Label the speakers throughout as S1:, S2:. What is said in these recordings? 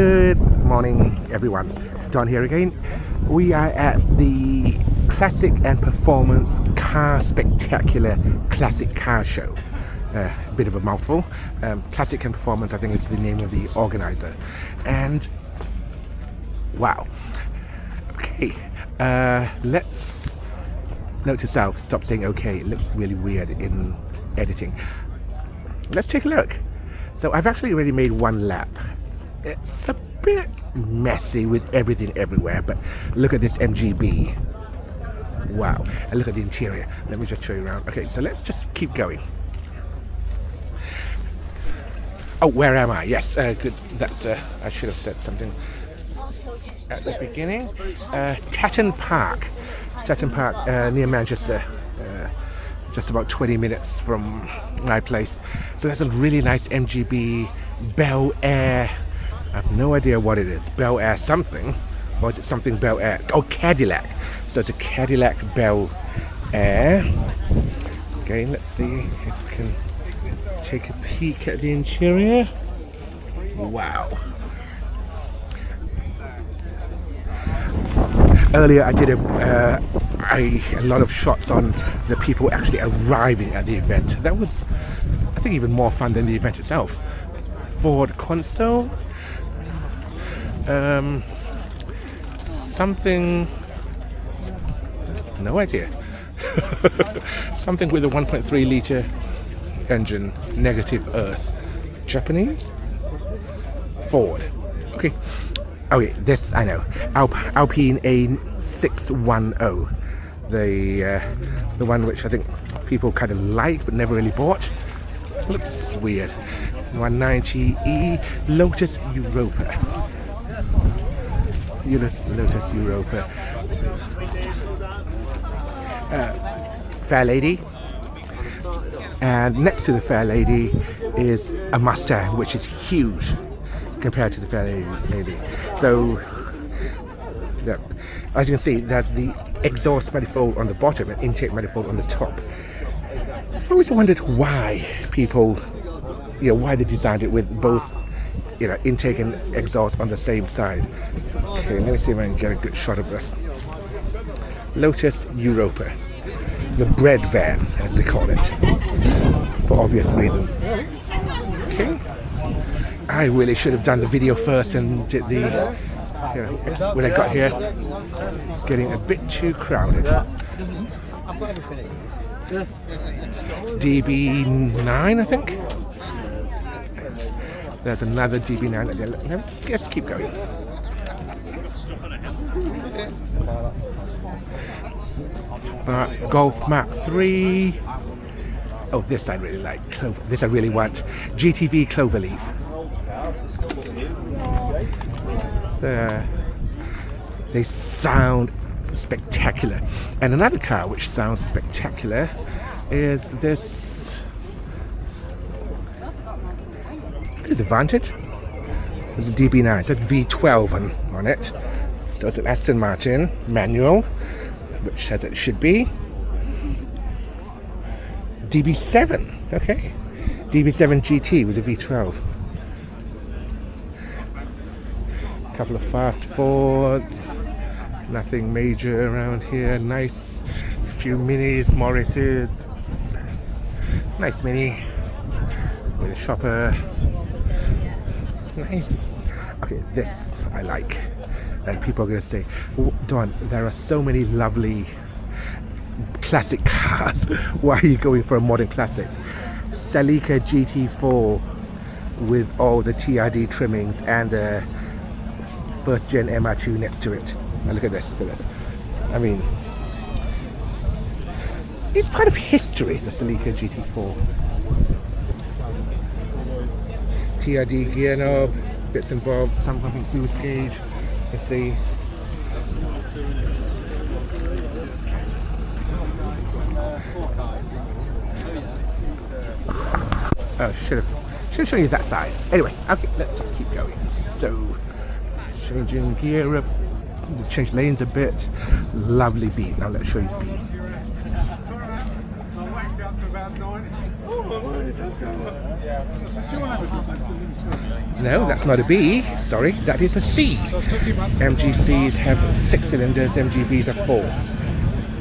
S1: Good morning everyone, Don here again. We are at the Classic and Performance Car Spectacular Classic Car Show. A bit of a mouthful. Classic and Performance I think is the name of the organizer. And wow. Okay, let's note to self, stop saying okay, it looks really weird in editing. Let's take a look. So I've actually already made one lap. It's a bit messy with everything everywhere, but look at this MGB. Wow, and look at the interior. Let me just show you around. Okay, so let's just keep going. Oh, where am I? Yes, good. That's I should have said something at the beginning. Tatton Park near Manchester, just about 20 minutes from my place. So that's a really nice MGB Bel Air. I have no idea what it is. Bel Air something, or is it something Bel Air? Oh, Cadillac. So it's a Cadillac Bel Air. Okay, let's see if we can take a peek at the interior. Wow. Earlier I did a lot of shots on the people actually arriving at the event. That was, I think, even more fun than the event itself. Ford console. Something, no idea. Something with a 1.3 litre engine, negative earth. Japanese? Ford. Okay. Okay, this I know. Alpine A610. The one which I think people kind of like but never really bought. Looks weird. 190E Lotus Europa. Lotus Europa. Fair Lady. And next to the Fair Lady is a Mustang, which is huge compared to the Fair Lady. So, yeah, as you can see, there's the exhaust manifold on the bottom and intake manifold on the top. I've always wondered why people, why they designed it with both, intake and exhaust on the same side. Okay, let me see if I can get a good shot of this. Lotus Europa, the bread van, as they call it, for obvious reasons. Okay, I really should have done the video first and did the, when I got here, it's getting a bit too crowded. DB9, I think. There's another DB9. Let's keep going. Golf Mach 3. Oh, this I really like. This I really want. GTV Cloverleaf. They sound spectacular. And another car which sounds spectacular is this. Is it Vantage? It's a DB9. It says V12 on it. So it's an Aston Martin manual, which says it should be. DB7, okay. DB7 GT with a V12. A couple of fast Fords. Nothing major around here. Nice few Minis, Morrises. Nice Mini with a shopper. Nice. Okay, this I like. And people are going to say, oh, Don, there are so many lovely classic cars. Why are you going for a modern classic? Celica GT4 with all the TRD trimmings and first gen MR2 next to it. Now look at this, look at this. I mean, it's part of history, the Celica GT4. TRD gear knob, bits and bobs, something boost gauge. Let's see. Oh, should have shown you that side. Anyway, okay, let's just keep going. So, changing gear up, change lanes a bit. Lovely beat. Now let's show you the beat. No, that's not a B. Sorry, that is a C. MGCs have 6 cylinders, MGBs are 4.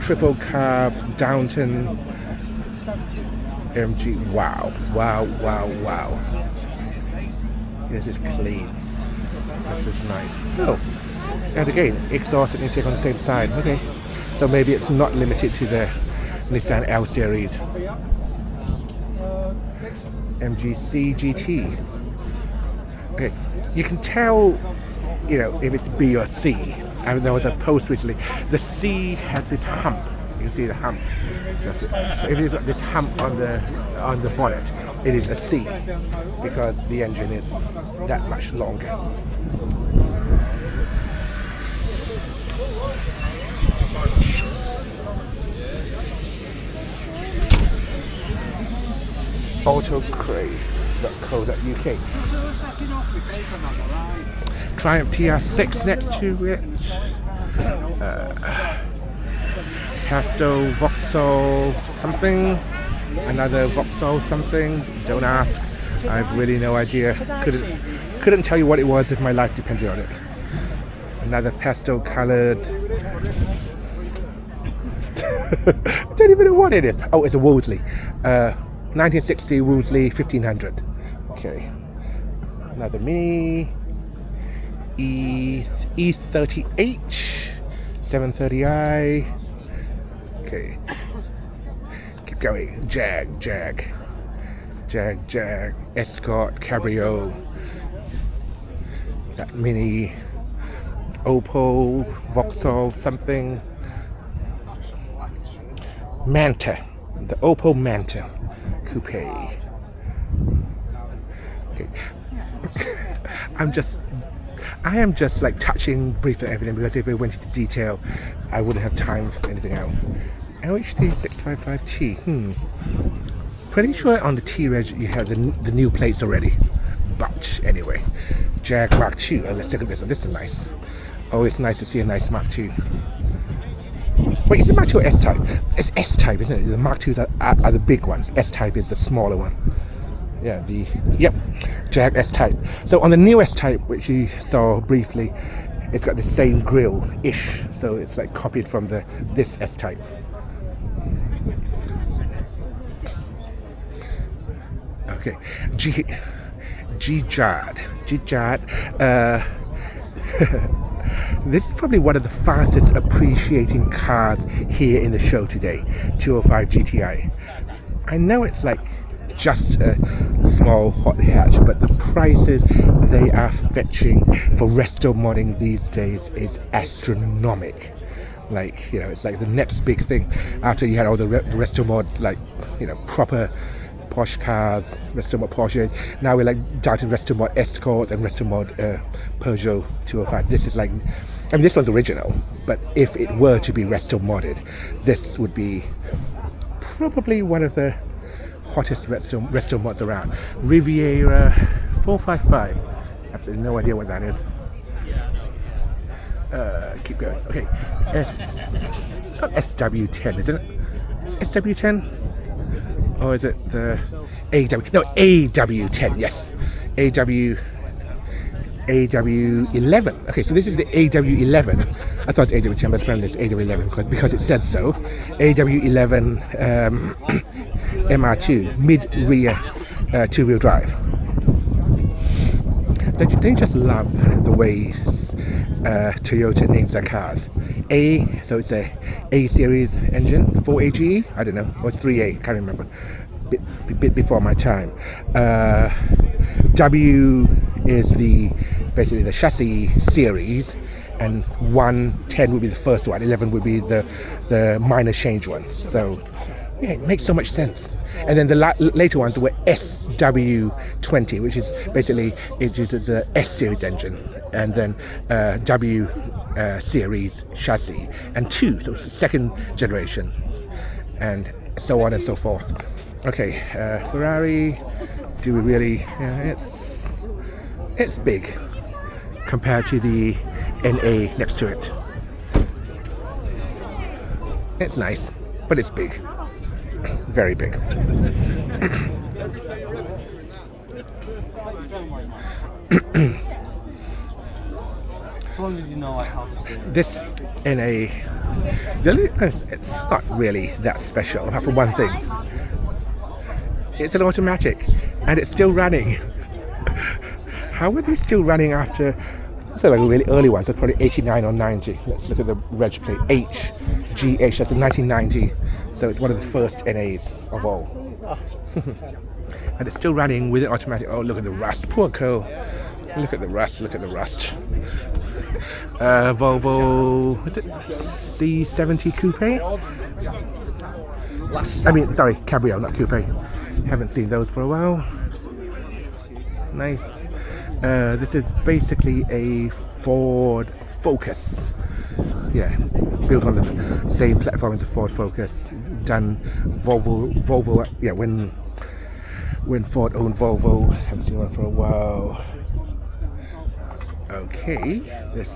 S1: Triple carb, Downton, MG. Wow, wow, wow, wow. This is clean. This is nice. Oh, and again, exhaust and intake on the same side. Okay, so maybe it's not limited to the Nissan L series. MGC GT. Okay, you can tell, you know, if it's B or C. I mean, there was a post recently. The C has this hump. You can see the hump. That's it. So if it's got this hump on the bonnet, it is a C because the engine is that much longer. Autocraze.co.uk. Triumph TR6 next to it. Casto Vauxhall something. Another Vauxhall something. Don't ask. I have really no idea. Couldn't tell you what it was if my life depended on it. Another pastel coloured. Don't even know what it is. Oh, it's a Wolseley. 1960 Wolseley 1500. Okay. Another Mini. E30H 730i. Okay. Keep going. Jag. Escort, Cabrio. That Mini. Opel, Vauxhall something. Manta. The Opel Manta Coupe. Okay. I am just like touching briefly everything because if I went into detail I wouldn't have time for anything else. LHD 655T. Pretty sure on the T-Reg you have the new plates already. But anyway. Jag Mark II. Let's take a look at this one. This is nice. Oh, it's nice to see a nice Mark II. Wait, is it Mark II or S-Type? It's S-Type, isn't it? The Mark IIs are the big ones. S-Type is the smaller one. Yeah, yep, Jag S-Type. So on the new S-Type, which you saw briefly, it's got the same grille-ish. So it's like copied from this S-Type. Okay, G-Jard. This is probably one of the fastest appreciating cars here in the show today. 205 GTI. I know it's like just a small hot hatch, but the prices they are fetching for Restomodding these days is astronomical. Like, you know, it's like the next big thing after you had all the Restomod, like, you know, proper Porsche cars, Restomod Porsche. Now we're like down to Restomod Escort and Restomod Peugeot 205. This is like, I mean, this one's original, but if it were to be Restomodded, this would be probably one of the hottest Restomods around. Riviera 455. Absolutely no idea what that is. Keep going. Okay, it's not SW10, isn't it? It's SW10. Or is it the AW? No, AW10, yes. AW11. Okay, so this is the AW11. I thought it's AW10, but apparently it's AW11 because it says so. AW11 MR2, mid-rear two-wheel drive. They just love the way Toyota names their cars. So it's a A series engine, 4AGE, I don't know, or 3A, can't remember. Bit before my time. W is basically the chassis series, and 110 would be the first one, 11 would be the minor change ones. So yeah, it makes so much sense. And then the later ones were SW20, which is basically it uses the S series engine, and then W series chassis, and 2, so second generation, and so on and so forth. Okay, Ferrari. Do we really? It's big compared to the NA next to it. It's nice, but it's big. Very big.
S2: As long as you know like how to do it.
S1: This NA, it's not really that special, apart from one thing. It's an automatic, and it's still running. How are they still running after? So like really early ones, that's probably 89 or 90. Let's look at the reg plate. HGH, that's a 1990. So it's one of the first NAs of all. And it's still running with an automatic. Oh, look at the rust. Poor Cole. Look at the rust, look at the rust. Volvo, is it C70 Coupe? I mean, sorry, Cabrio, not Coupe. Haven't seen those for a while. Nice. This is basically a Ford Focus. Yeah, built on the same platform as the Ford Focus. Done Volvo. Yeah, when Ford owned Volvo. Haven't seen one for a while. Okay, this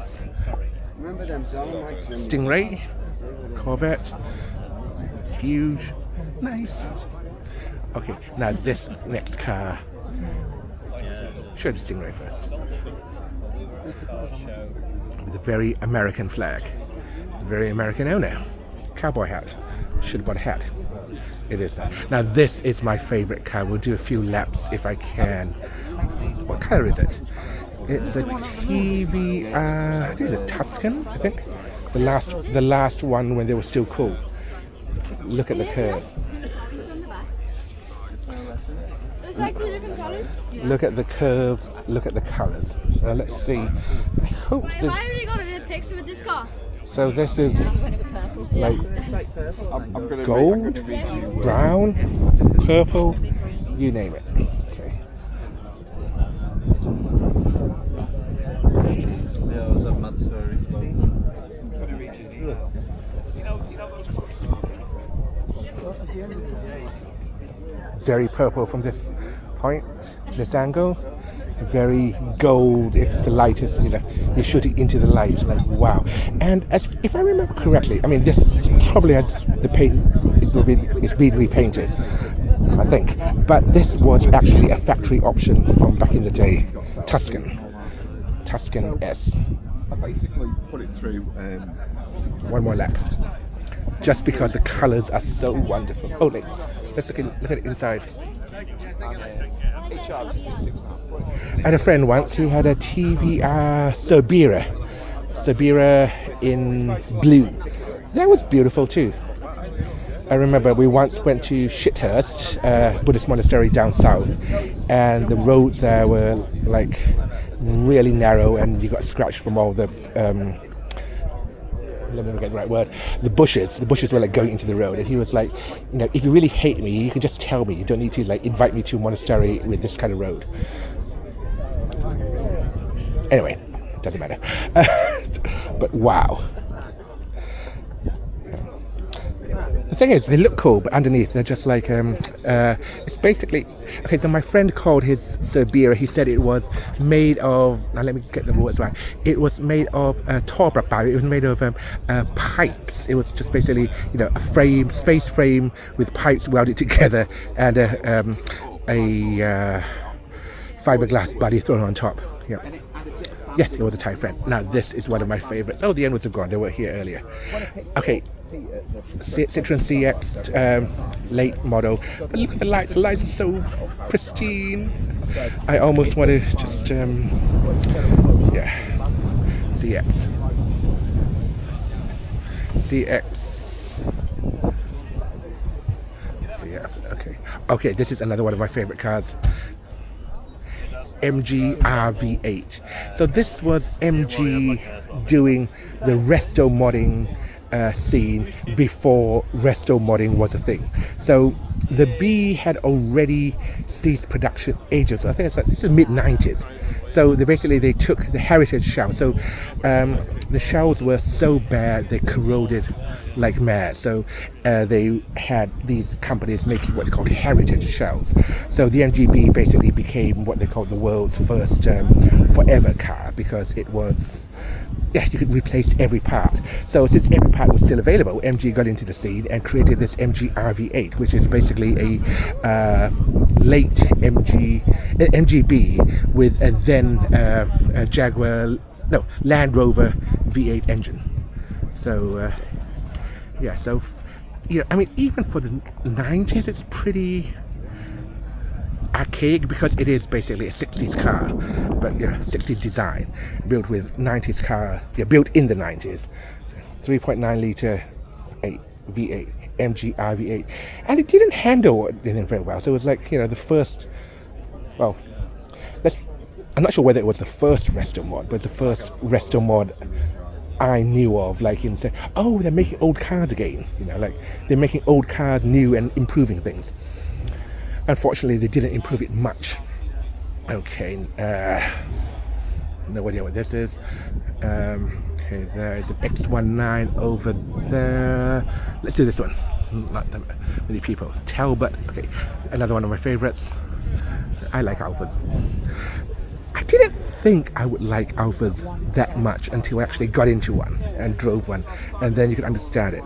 S1: Stingray, Corvette, huge, nice. Okay, now this next car. Show the Stingray first. With a very American flag, very American owner. Cowboy hat. Should have bought a hat. It is that. Now this is my favorite car. We'll do a few laps if I can. What color is it? It's a TV. I think it's a Tuscan. I think the last one when they were still cool. Look at the curve.
S3: It's like two different colors.
S1: Look at the curves. Look at the colors. So let's see.
S3: Have I already got a picture with this car?
S1: So this is like gold, brown, purple, you name it. Okay.
S2: Yeah, it was a mad story.
S1: Very purple from this point, this angle. Very gold if the light is, you're shooting into the light, like wow. And if I remember correctly, I mean this probably has the paint, it's been repainted, I think. But this was actually a factory option from back in the day, Tuscan S.
S4: I basically put it through.
S1: One more lap, just because the colours are so wonderful. Oh, let's look at it inside. I had a friend once who had a TV Sabira in blue. That was beautiful too. I remember we once went to Shithurst, Buddhist monastery down south, and the roads there were like really narrow, and you got scratched from all the let me get the right word. The bushes were like going into the road, and he was like, if you really hate me, you can just tell me. You don't need to like invite me to a monastery with this kind of road. Anyway, doesn't matter. But wow. The thing is, they look cool, but underneath they're just like it's basically okay. So my friend called his Sabira. He said it was made of. Now let me get the words right. It was made of torbrapau. It was made of pipes. It was just basically a frame, space frame with pipes welded together, and a fiberglass body thrown on top. Yeah. Yes, it was a Thai friend. Now this is one of my favorites. Oh, the end was gone. They were here earlier. Okay. Citroen CX late model, but look at the lights. The lights are so pristine. I almost want to just yeah, CX. Okay, this is another one of my favorite cars. MG RV8. So this was MG doing the resto modding scene before resto modding was a thing. So the B had already ceased production ages. I think it's like this is mid-90s. So they took the heritage shells. So the shells were so bad they corroded like mad. So they had these companies making what they called heritage shells. So the MGB basically became what they called the world's first forever car, because it was yeah, you could replace every part. So since every part was still available, MG got into the scene and created this MG RV8, which is basically a late MGB with a then a Jaguar, no, Land Rover V8 engine. So yeah, so I mean, even for the 90s, it's pretty archaic because it is basically a 60s car, but 60s design, built with 90s car, built in the 90s, 3.9 litre V8 MG RV8, and it didn't handle anything very well. So it was like the first, well, I'm not sure whether it was the first Restomod, but the first Restomod I knew of, like in say, oh, they're making old cars again, like they're making old cars new and improving things. Unfortunately, they didn't improve it much. Okay, no idea what this is. Okay, there is an X19 over there. Let's do this one. Not that many people. Talbot. Okay, another one of my favorites. I like Alphas. I didn't think I would like Alphas that much until I actually got into one and drove one, and then you can understand it.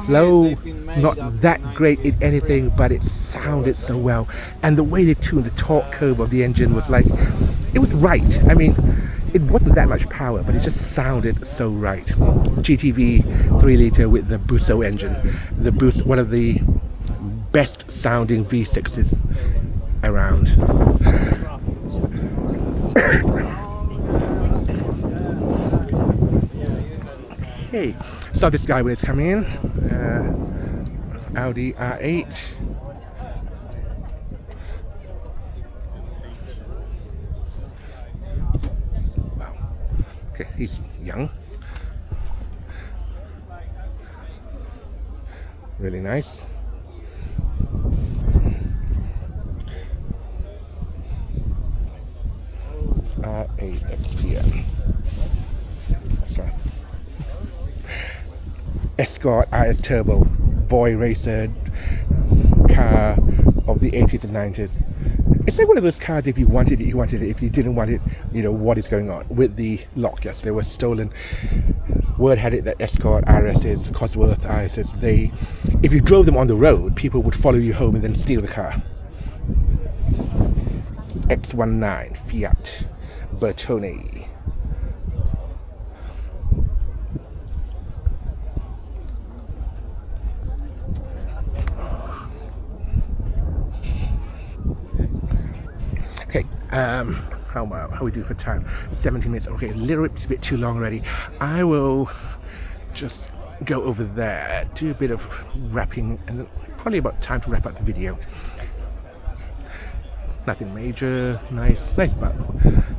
S1: Slow, not that great in anything, but it sounded so well, and the way they tuned the torque curve of the engine was like, it was right. I mean, it wasn't that much power, but it just sounded so right. GTV 3 litre with the Busso engine, the Busso, one of the best sounding V6s around. Okay, saw this guy when it's coming in. Audi R8. Wow. Okay, he's young. Really nice. R8 XPM. That's right. Escort RS Turbo, boy racer car of the 80s and 90s. It's like one of those cars, if you wanted it, you wanted it. If you didn't want it, what is going on with the lock. Yes, they were stolen. Word had it that Escort RSs, Cosworth RSs, if you drove them on the road, people would follow you home and then steal the car. X19 Fiat Bertone. Okay, how we do for time? 17 minutes. Okay, a little bit too long already. I will just go over there, do a bit of wrapping, and probably about time to wrap up the video. Nothing major. Nice bug.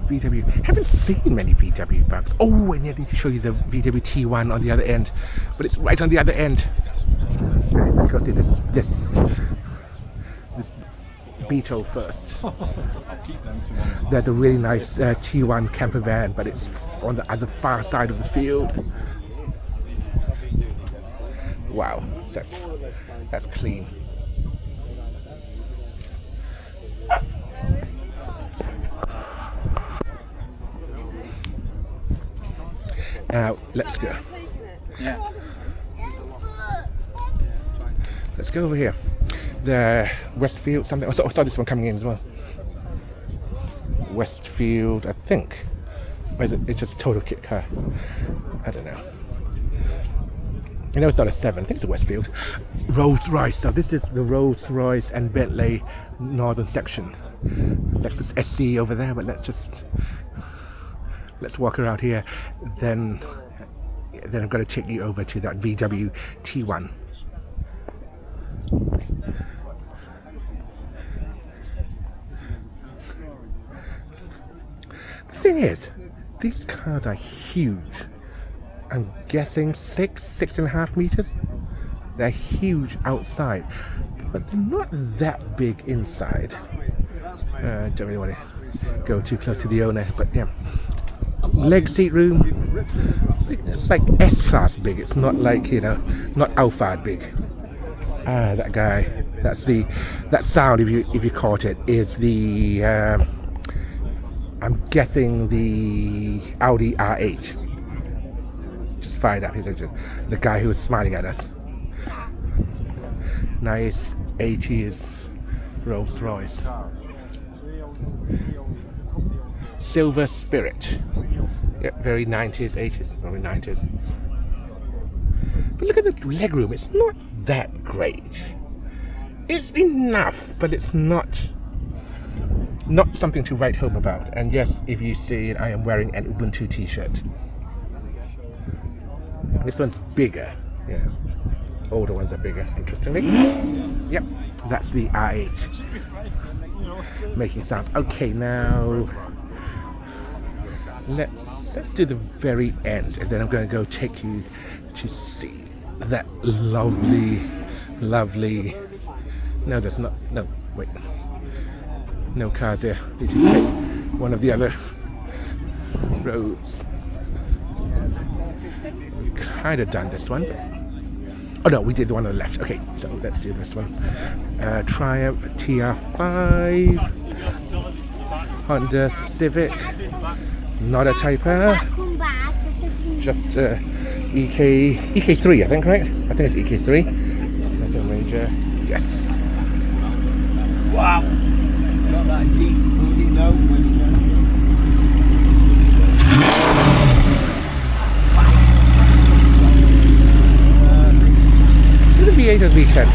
S1: VW. Haven't seen many VW bugs. Oh, and I need to show you the VW T1 on the other end, but it's right on the other end. Okay, let's go see this Beetle first. There's a really nice T1 camper van, but it's on the other far side of the field. Wow, that's clean. Now let's go.
S2: Yeah.
S1: Let's go over here. The Westfield something. I saw this one coming in as well. Westfield, I think. Or is it? It's just a total kit car. I don't know. I know it's not a 7. I think it's a Westfield. Rolls-Royce. So this is the Rolls-Royce and Bentley northern section. Lexus SC over there, but let's walk around here. Then I'm going to take you over to that VW T1. The thing is, these cars are huge. I'm guessing 6.5 meters. They're huge outside, but they're not that big inside. Don't really want to go too close to the owner, but yeah. Leg seat room. It's like S-Class big. It's not like, not Alphard big. That guy. That sound, if you caught it, is the I'm guessing the Audi R8. fired up his engine. The guy who was smiling at us. Nice 80s Rolls Royce. Silver Spirit. Yeah, very 90s, 80s, probably 90s. But look at the legroom, it's not that great. It's enough, but it's not something to write home about. And yes, if you see it, I am wearing an Ubuntu t-shirt. This one's bigger, yeah. Older ones are bigger, interestingly. Yep, that's the R8 making sounds. Okay, now let's do the very end, and then I'm going to go take you to see that lovely. No, there's not. No, wait. No cars there. Need to take one of the other roads. We've kind of done this one. Oh no, we did the one on the left. Okay, so let's do this one. Triumph TR5, Honda Civic, not a Type R, just EK3, I think, right? I think it's EK3. That's a Ranger. Yes.
S2: Wow. Got that deep moving note when you
S1: Is it a V8 or V10?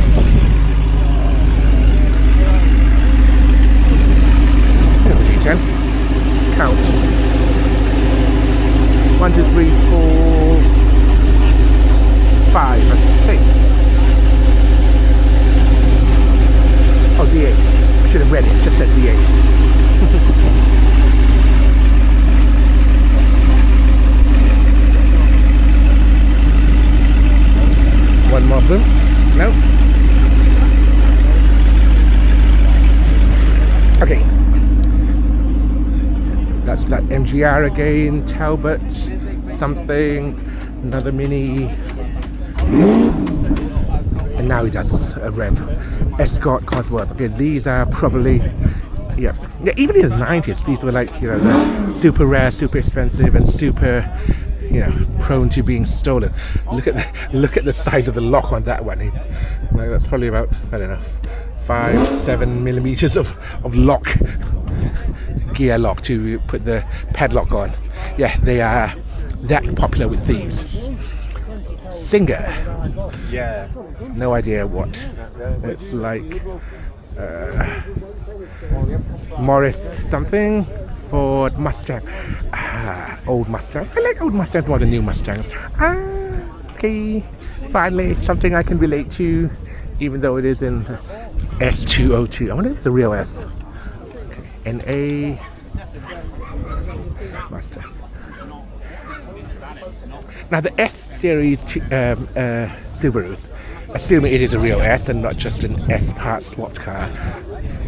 S1: V10. Count. 1, 2, 3, 4, 5, I think. Oh, V8. I should have read it. It just said V8. One more boom. No. Okay. That's that MGR again. Talbot. Something. Another Mini. And now he does a Rev. Escort Cosworth. Okay, these are probably, yeah, even in the 90s, these were like, you know, the super rare, super expensive, and super, you know, prone to being stolen. Look at the size of the lock on that one. Like, that's probably about, I don't know, 5-7 millimeters of lock, gear lock to put the padlock on. Yeah, they are that popular with thieves. Singer.
S2: yeah.
S1: No idea what. It's like Morris something. Ford Mustang. Old Mustangs. I like old Mustangs more than new Mustangs. Okay. Finally, something I can relate to, even though it is in S202. I wonder if it's the real S. Okay. NA Mustang. Now the S series Subarus, assuming it is a real S and not just an S part swapped car.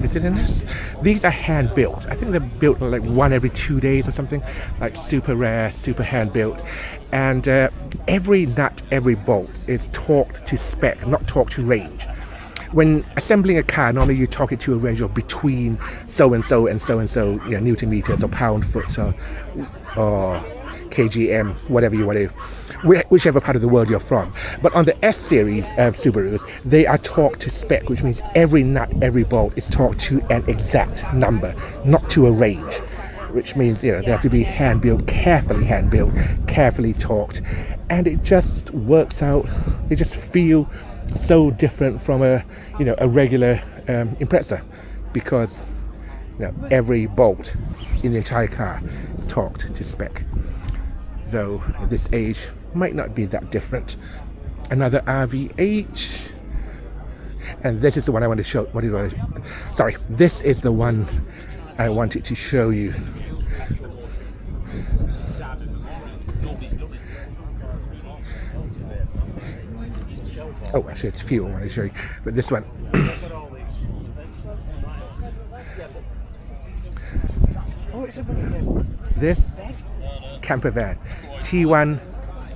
S1: Is it an S? These are hand built. I think they're built like one every 2 days or something, like super rare, super hand built. And every nut, every bolt is torqued to spec, not torqued to range. When assembling a car, normally you torque it to a range of between so and so and so and so, you know, Newton meters or pound foot or kgm, whatever you want to, whichever part of the world you're from. But on the S series of Subarus, they are torqued to spec, which means every nut, every bolt is torqued to an exact number, not to a range. Which means, you know, they have to be hand built, carefully torqued, and it just works out. They just feel so different from a, you know, a regular Impreza, because, you know, every bolt in the entire car is torqued to spec. Though at this age might not be that different. Another RV8, and this is the one I want to show. Sorry, this is the one I wanted to show you. Oh, actually, it's fuel I want to show you, but this one. This camper van, T1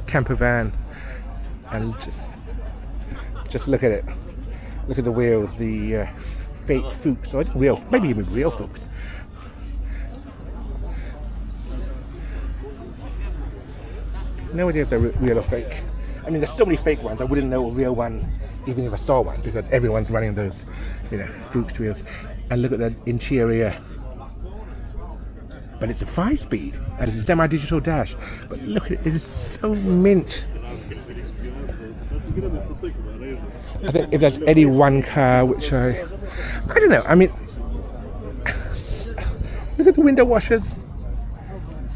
S1: camper van, and just look at it. Look at the wheels, the fake Fuchs, or wheels, maybe even real Fuchs. no idea if they're real or fake. I mean, there's so many fake ones. I wouldn't know a real one even if I saw one, because everyone's running those, you know, Fuchs wheels. And look at the interior. But it's a 5-speed and it's a semi-digital dash. But look at it, it is so mint. I think if there's any one car which I don't know. I mean, look at the window washers.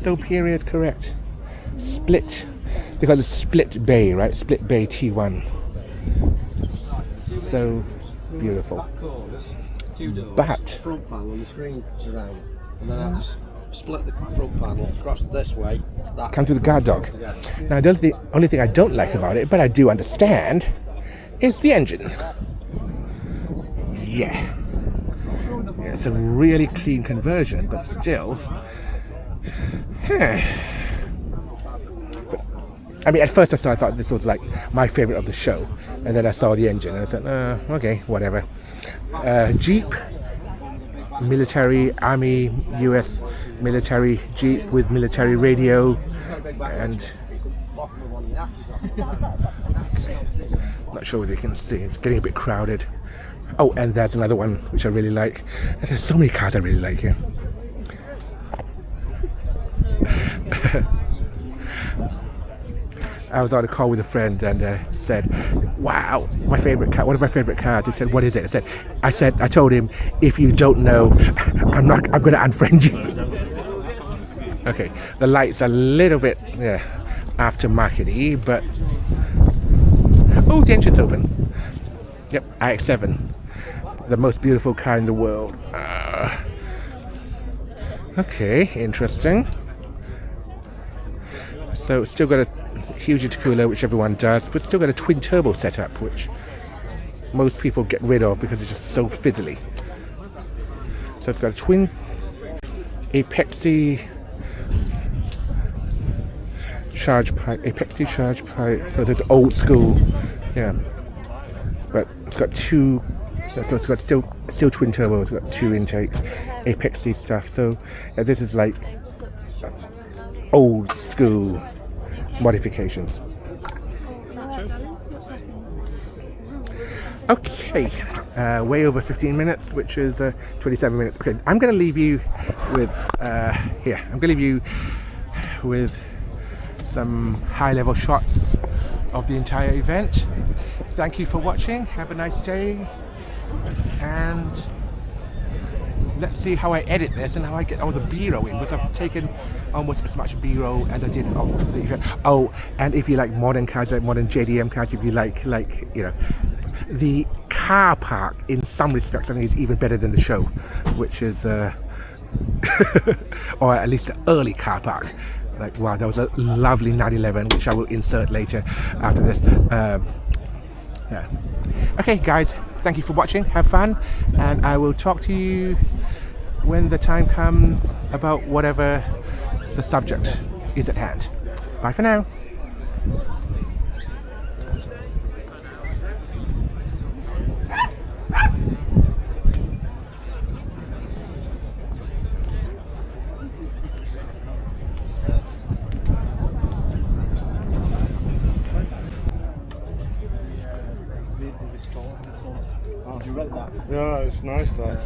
S1: So period correct. Split. They call it split bay, right? Split bay T1. So beautiful. But
S5: front panel on the screen surround, and then I have to split the front panel across this way.
S1: Come through the guard dog. Now the only thing I don't like about it, but I do understand, is the engine. Yeah, it's a really clean conversion, but still. But, I mean, at first I thought this was like my favorite of the show, and then I saw the engine and I said, okay, whatever. Jeep, military, army, US military Jeep with military radio, and not sure whether you can see, it's getting a bit crowded. Oh, and there's another one which I really like. There's so many cars I really like here. I was on a call with a friend and said, wow, my favorite car, one of my favorite cars. He said, what is it? I told him, if you don't know, I'm gonna unfriend you. Okay, the light's a little bit aftermarket-y, but oh, the engine's open. Yep, iX7, the most beautiful car in the world. Okay, interesting. So it's still got a huge intercooler, which everyone does, but still got a twin turbo setup, which most people get rid of because it's just so fiddly. So it's got a twin Apexi charge pipe, so it's old school, yeah. But it's got two, so it's got still twin turbo. It's got 2 intakes, Apexi stuff. So this is like old school modifications. Okay, way over 15 minutes, which is 27 minutes. Okay, I'm going to leave you with some high-level shots of the entire event. Thank you for watching. Have a nice day, and let's see how I edit this and how I get all the B-roll in, because I've taken almost as much B-roll as I did of the event. Oh, and if you like modern cars, like modern JDM cars, if you like you know, the car park in some respects, I think is even better than the show, which is or at least the early car park. Like, wow, that was a lovely 911, which I will insert later after this. Yeah. Okay, guys, thank you for watching. Have fun, and I will talk to you when the time comes about whatever the subject is at hand. Bye for now.
S2: You read that?
S4: Yeah, it's nice though.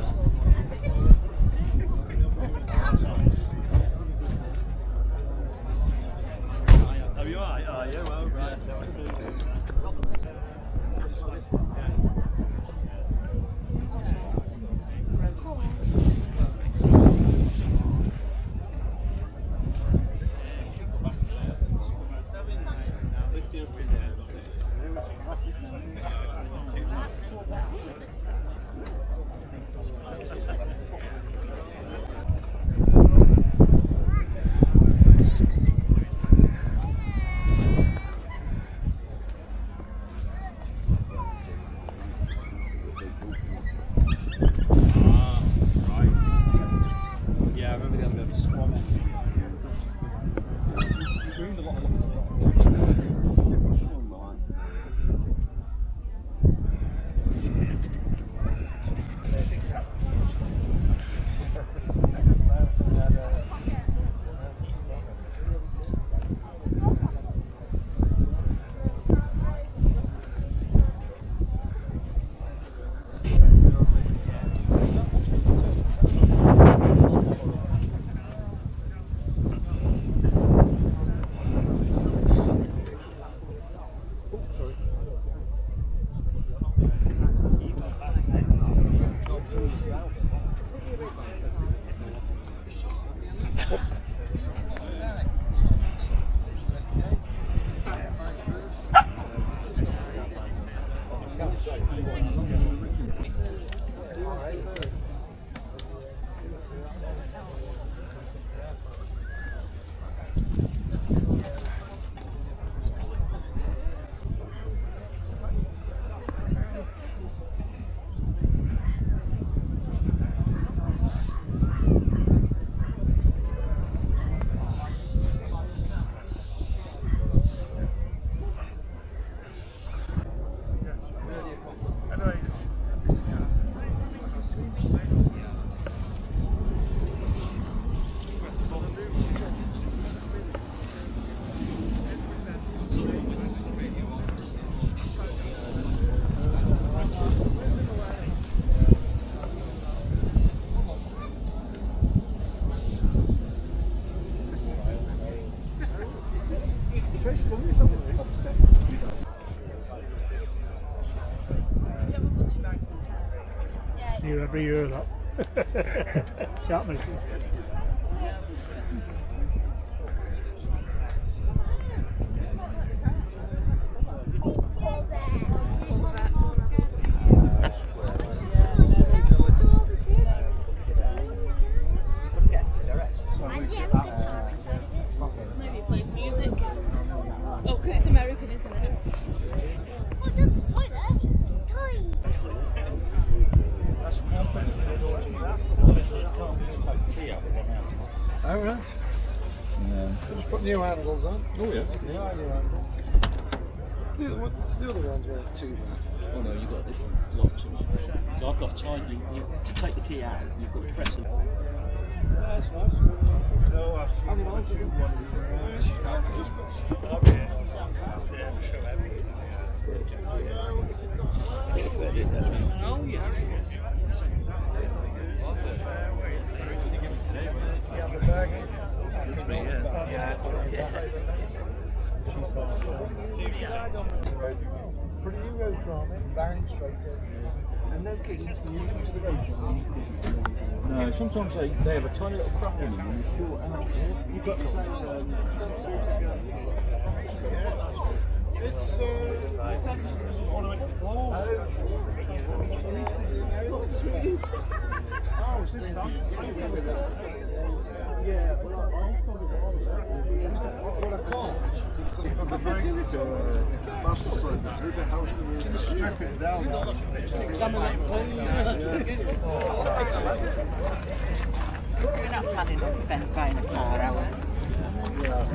S2: Are you alright? Oh, yeah, well, right. I see you.
S6: You every year that. Can't make it.
S7: Maybe it plays music. Oh, because it's American, isn't it?
S3: Oh, there's a toilet. Tiny.
S5: Oh, right.
S4: Yeah.
S5: Just put new handles on.
S4: Oh yeah.
S5: Yeah, new handles. The other ones weren't too bad.
S2: Oh no, you've got different locks on it. So I've got time, to take the key out, you've got to press it. That's nice. No, I've seen one or two.
S5: Oh, yeah. Pretty new road drama, bang straight in. And no kidding, you come to the road drama.
S2: No, sometimes they have a tiny little crack in them and you short out. You've got to say,
S5: It's
S2: yeah,
S5: well, I can't.
S4: But the very faster side, who the hell's going to strip it down?
S8: We're not planning on buying a car, are we?
S3: Yeah.